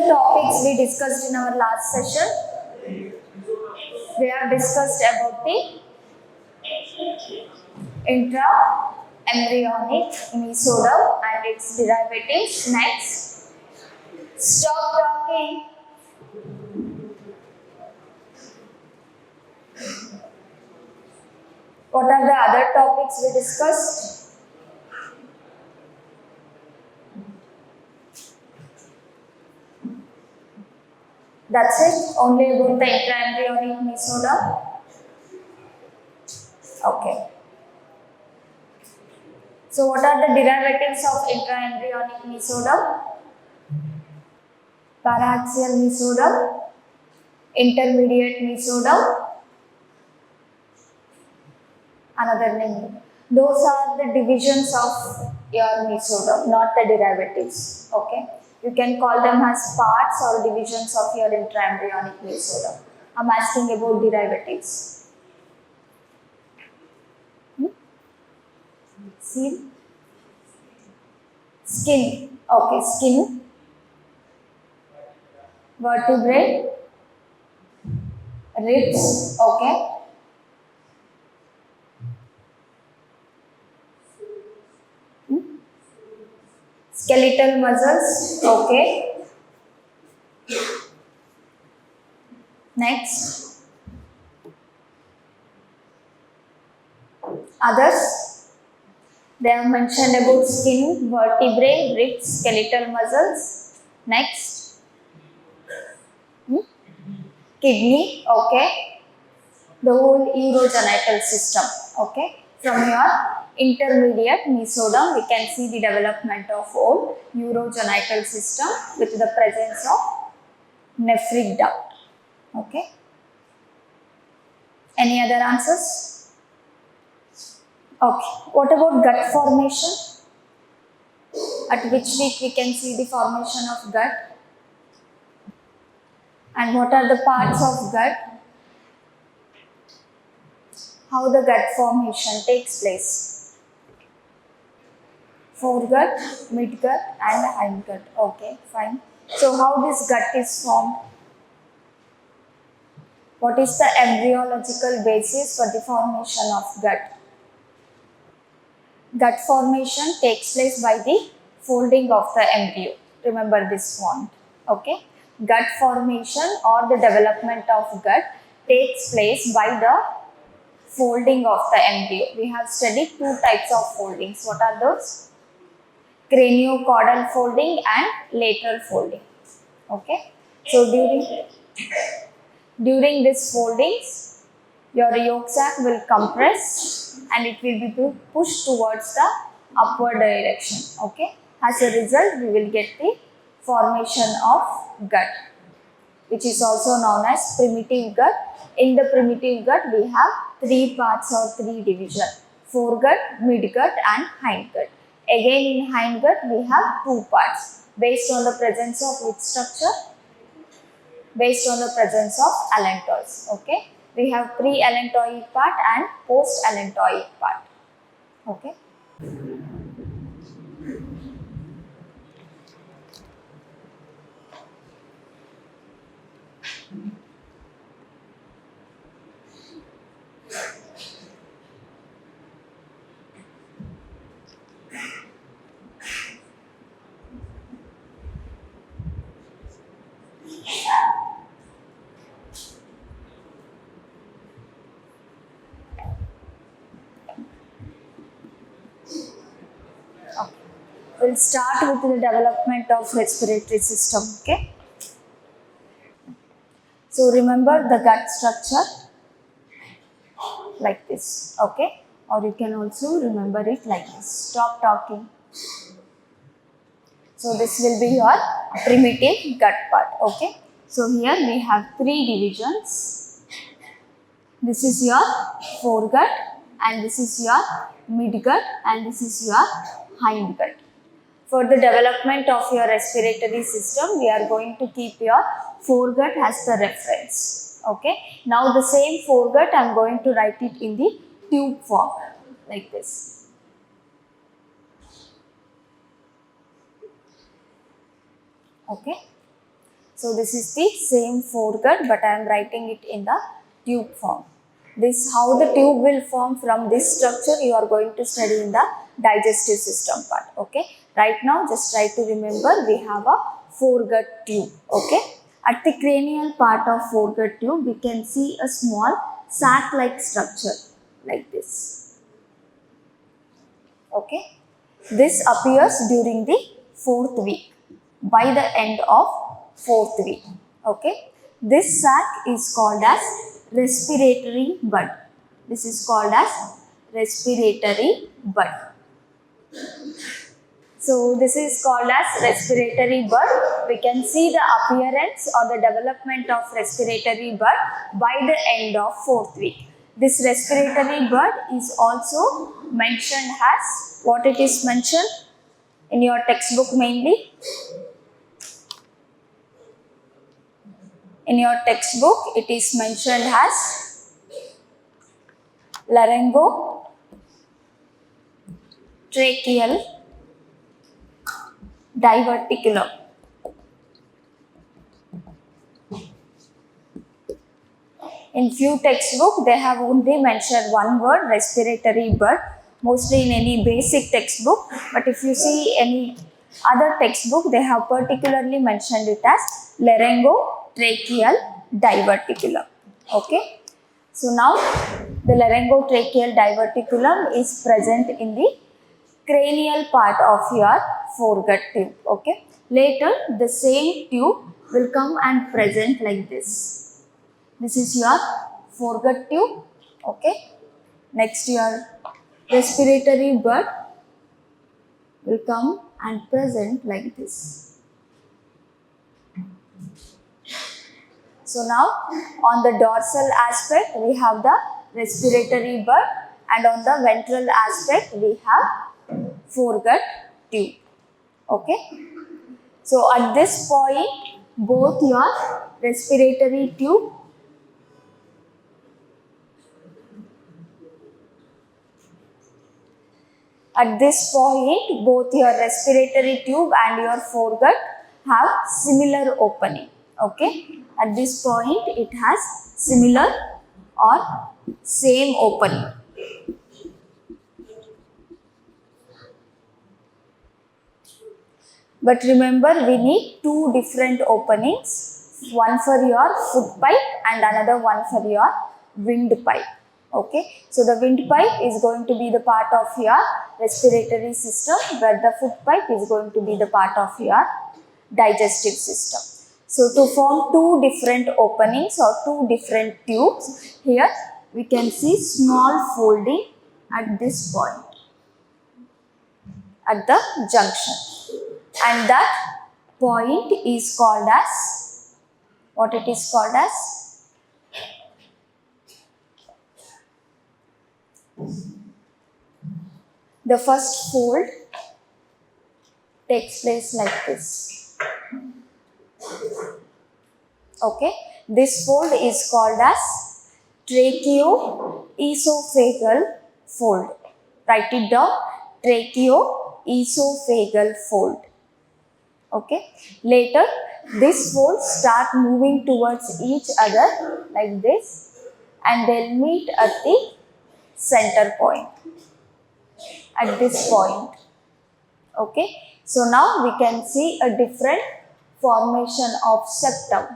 topics we discussed in our last session? We have discussed about the intra-embryonic mesoderm and its derivatives. Next, stop talking. What are the other topics we discussed? That's it? Only about the intra-embryonic mesoderm? Okay. So what are the derivatives of intra-embryonic mesoderm? Paraxial mesoderm, intermediate mesoderm, another name. Those are the divisions of your mesoderm, not the derivatives. Okay. You can call them as parts or divisions of your intra-embryonic mesoderm. I'm asking about derivatives. Seal? Skin. Okay, skin. Vertebrae. Ribs. Okay. Skeletal muscles. Okay. Next. Others. They have mentioned about skin, vertebrae, ribs, skeletal muscles. Next. Kidney. Okay. The whole urogenital system. Okay. From your intermediate mesoderm, we can see the development of whole urogenital system with the presence of nephric duct. Okay. Any other answers? Okay. What about gut formation? At which week we can see the formation of gut? And what are the parts of gut? How the gut formation takes place? Foregut, midgut and hindgut. Okay, fine. So how this gut is formed? What is the embryological basis for the formation of gut? Gut formation takes place by the folding of the embryo. Remember this point. Okay. Gut formation or the development of gut takes place by the folding of the embryo. We have studied two types of foldings. What are those? Craniocaudal folding and lateral folding. Okay. So during this foldings, your yolk sac will compress and it will be pushed towards the upward direction. Okay. As a result, we will get the formation of gut, which is also known as primitive gut. In the primitive gut, we have three parts or three divisions: foregut, midgut and hindgut. Again, in hindgut, we have two parts based on the presence of which structure? Based on the presence of allantois. Okay. We have pre-allantoic part and post-allantoic part. Okay. We'll start with the development of respiratory system. Okay. So remember the gut structure like this. Okay. Or you can also remember it like this. Stop talking. So this will be your primitive gut part. Okay. So here we have three divisions. This is your foregut and this is your midgut and this is your hindgut. For the development of your respiratory system, we are going to keep your foregut as the reference. Okay. Now the same foregut, I am going to write it in the tube form like this. Okay. So this is the same foregut, but I am writing it in the tube form. This how the tube will form. From this structure you are going to study in the digestive system part. Okay. Right now just try to remember we have a foregut tube. Okay. At the cranial part of foregut tube we can see a small sac-like structure like this. Okay. This appears during the 4th week, by the end of 4th week. Okay. This sac is called as respiratory bud. This is called as respiratory bud. So this is called as respiratory bud. We can see the appearance or the development of respiratory bud by the end of 4th week. This respiratory bud is also mentioned as, what it is mentioned in your textbook mainly? In your textbook it is mentioned as Laryngotracheal Diverticulum. In few textbooks they have only mentioned one word, respiratory bud, mostly in any basic textbook, but if you see any other textbook they have particularly mentioned it as laryngotracheal diverticulum. Okay. So now the laryngotracheal diverticulum is present in the cranial part of your foregut tube. Okay. Later the same tube will come and present like this. This is your foregut tube. Okay. Next your respiratory bud will come and present like this. So now on the dorsal aspect we have the respiratory bud, and on the ventral aspect we have foregut tube. Okay. So at this point both your respiratory tube and your foregut have similar opening. Okay. At this point it has similar or same opening. But remember we need two different openings, one for your foot pipe and another one for your windpipe. Okay. So the windpipe is going to be the part of your respiratory system, where the foot pipe is going to be the part of your digestive system. So to form two different openings or two different tubes, here we can see small folding at this point, at the junction, and that point is called as, what it is called as? The first fold takes place like this. Okay. This fold is called as tracheoesophageal fold. Write it down. Tracheoesophageal fold. Okay. Later, this folds start moving towards each other like this, and they'll meet at the center point. At this point. Okay. So now we can see a different formation of septum.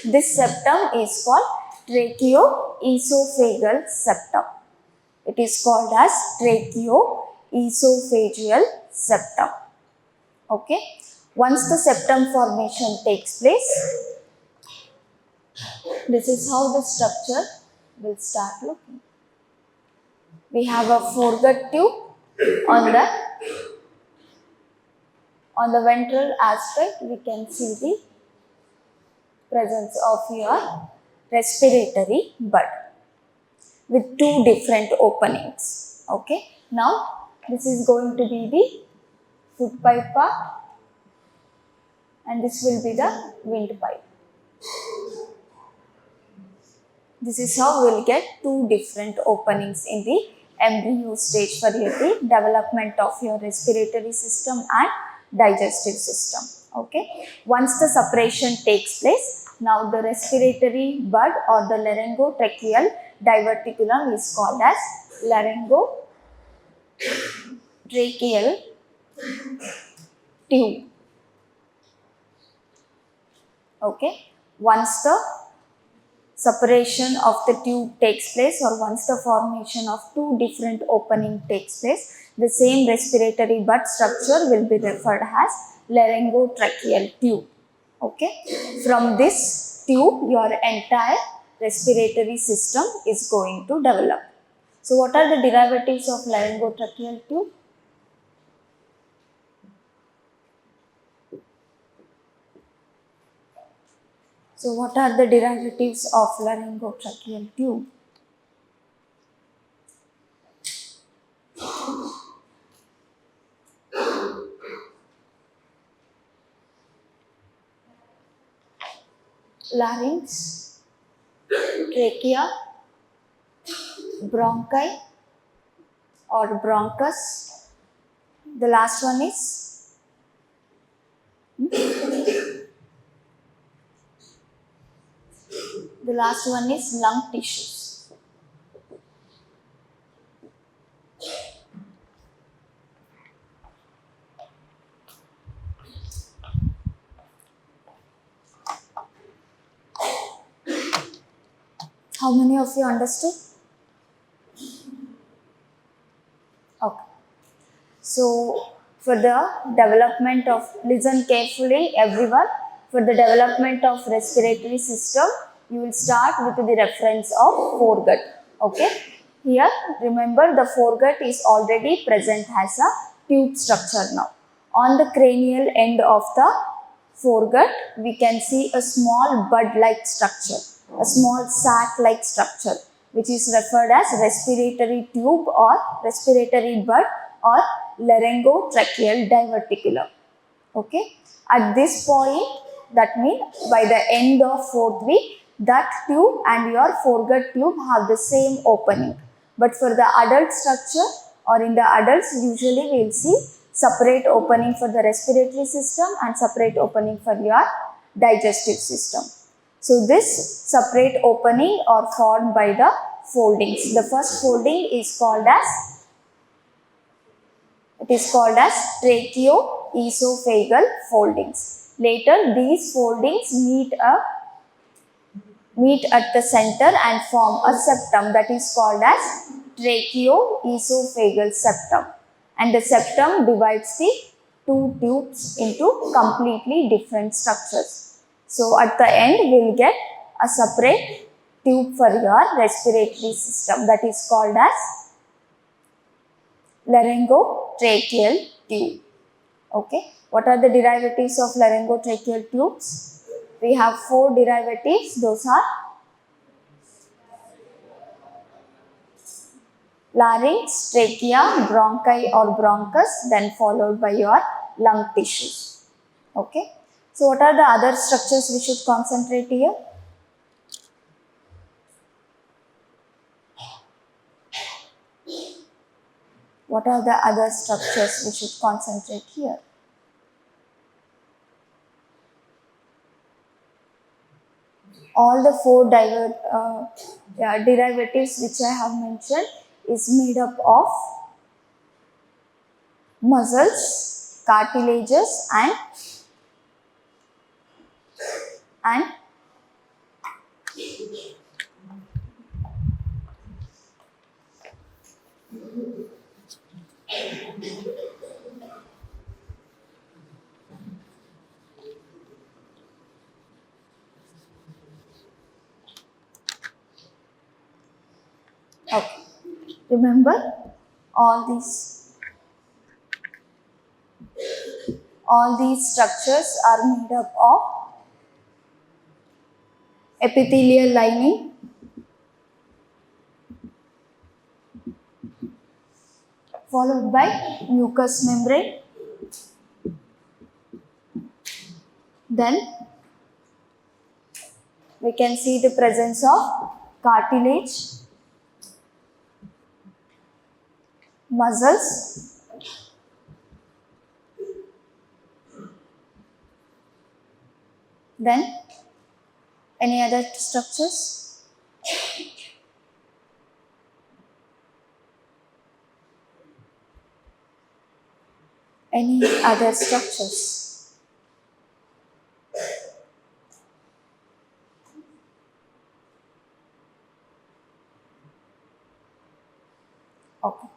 This septum is called tracheoesophageal septum. It is called as tracheoesophageal septum. Okay. Once the septum formation takes place, this is how the structure will start looking. We have a foregut tube. On the ventral aspect, we can see the presence of your respiratory bud with two different openings. Okay. Now, this is going to be the foot pipe part, and this will be the windpipe. This is how we will get two different openings in the embryo stage for the development of your respiratory system and digestive system. Okay. Once the separation takes place, now the respiratory bud or the laryngotracheal diverticulum is called as laryngotracheal tube. Okay. Once the separation of the tube takes place, or once the formation of two different opening takes place, the same respiratory bud structure will be referred as laryngotracheal tube. Okay. From this tube, your entire respiratory system is going to develop. So, what are the derivatives of laryngotracheal tube? So, what are the derivatives of laryngotracheal tube? Larynx, trachea, bronchi or bronchus. The last one is lung tissues. How many of you understood? Okay. So, for the development of, listen carefully everyone, for the development of respiratory system, you will start with the reference of foregut. Okay. Here, remember the foregut is already present as a tube structure now. On the cranial end of the foregut, we can see a small bud-like structure, a small sac-like structure, which is referred as respiratory tube or respiratory bud or laryngotracheal diverticulum. Okay. At this point, that means by the end of 4th week, that tube and your foregut tube have the same opening. But for the adult structure, or in the adults, usually we will see separate opening for the respiratory system and separate opening for your digestive system. So, this separate opening are formed by the foldings. The first folding is called as tracheoesophageal foldings. Later, these foldings meet at the center and form a septum, that is called as tracheoesophageal septum. And the septum divides the two tubes into completely different structures. So, at the end, we will get a separate tube for your respiratory system, that is called as laryngotracheal tube. Okay. What are the derivatives of laryngotracheal tubes? We have 4 derivatives. Those are larynx, trachea, bronchi or bronchus, then followed by your lung tissues. Okay. So, what are the other structures we should concentrate here? What are the other structures we should concentrate here? All the 4 derivatives which I have mentioned is made up of muscles, cartilages and okay. Remember, all these structures are made up of epithelial lining, followed by mucous membrane, then we can see the presence of cartilage, muscles, Then any other structures? Any other structures? Okay.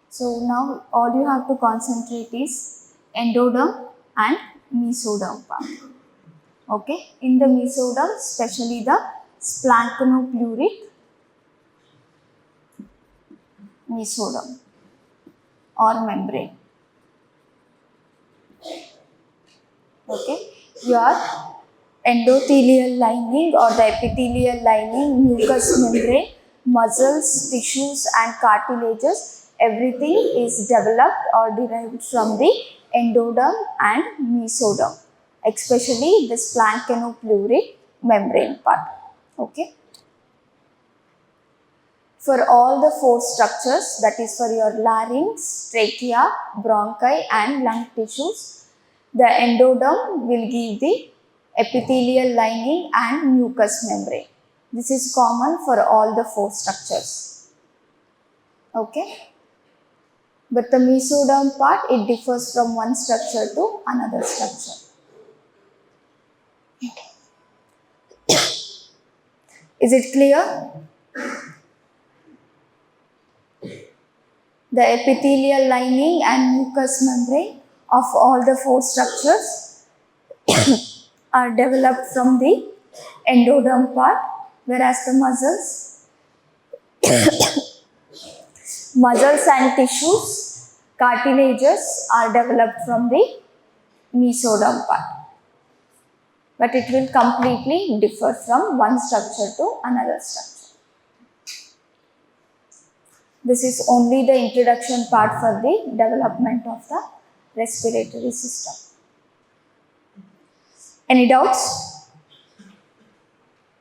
So now all you have to concentrate is endoderm and mesoderm part. Okay. In the mesoderm, especially the splanchnopluric mesoderm or membrane. Okay. Your endothelial lining or the epithelial lining, mucous membrane, muscles, tissues and cartilages, everything is developed or derived from the endoderm and mesoderm, especially the splanchnopluric membrane part. Okay. For all the four structures, that is for your larynx, trachea, bronchi and lung tissues, the endoderm will give the epithelial lining and mucous membrane. This is common for all the four structures. Okay. But the mesoderm part, it differs from one structure to another structure. Is it clear? The epithelial lining and mucous membrane of all the four structures are developed from the endoderm part, whereas the muscles and tissues, cartilages are developed from the mesoderm part. But it will completely differ from one structure to another structure. This is only the introduction part for the development of the respiratory system. Any doubts?